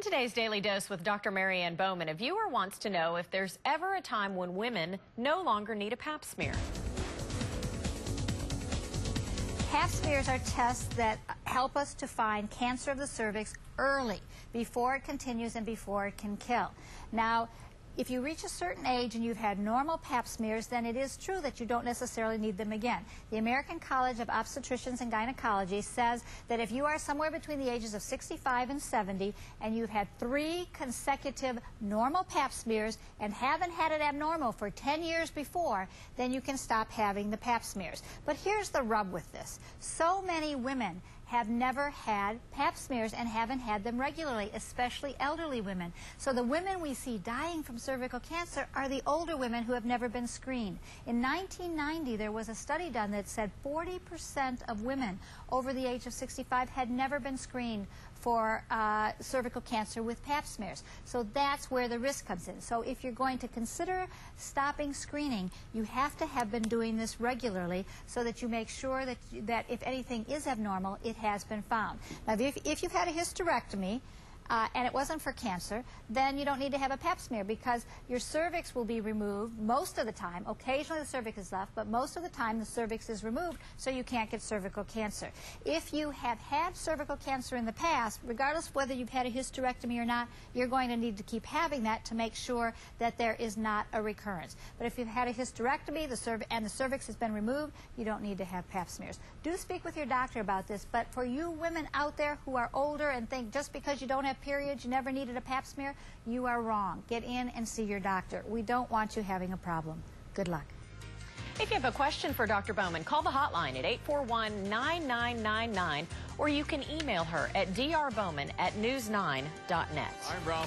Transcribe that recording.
In today's Daily Dose with Dr. Marianne Bowman, a viewer wants to know if there's ever a time when women no longer need a pap smear. Pap smears are tests that help us to find cancer of the cervix early, before it continues and before it can kill. Now, if you reach a certain age and you've had normal pap smears, then it is true that you don't necessarily need them again. The American College of Obstetricians and Gynecology says that if you are somewhere between the ages of 65 and 70 and you've had 3 consecutive normal pap smears and haven't had it abnormal for 10 years before, then you can stop having the pap smears. But here's the rub with this. So many women have never had pap smears and haven't had them regularly, especially elderly women. So the women we see dying from cervical cancer are the older women who have never been screened. In 1990, there was a study done that said 40% of women over the age of 65 had never been screened for cervical cancer with pap smears. So that's where the risk comes in. So if you're going to consider stopping screening, you have to have been doing this regularly so that you make sure that if anything is abnormal, it has been found. Now, if you've had a hysterectomy, and it wasn't for cancer, then you don't need to have a pap smear because your cervix will be removed most of the time. Occasionally the cervix is left, but most of the time the cervix is removed, so you can't get cervical cancer. If you have had cervical cancer in the past, regardless of whether you've had a hysterectomy or not, you're going to need to keep having that to make sure that there is not a recurrence. But if you've had a hysterectomy and the cervix has been removed, you don't need to have pap smears. Do speak with your doctor about this, but for you women out there who are older and think just because you don't have periods, you never needed a pap smear, you are wrong. Get in and see your doctor. We don't want you having a problem. Good luck. If you have a question for Dr. Bowman, call the hotline at 841-9999, or you can email her at drbowman@news9.net. I'm Ralph.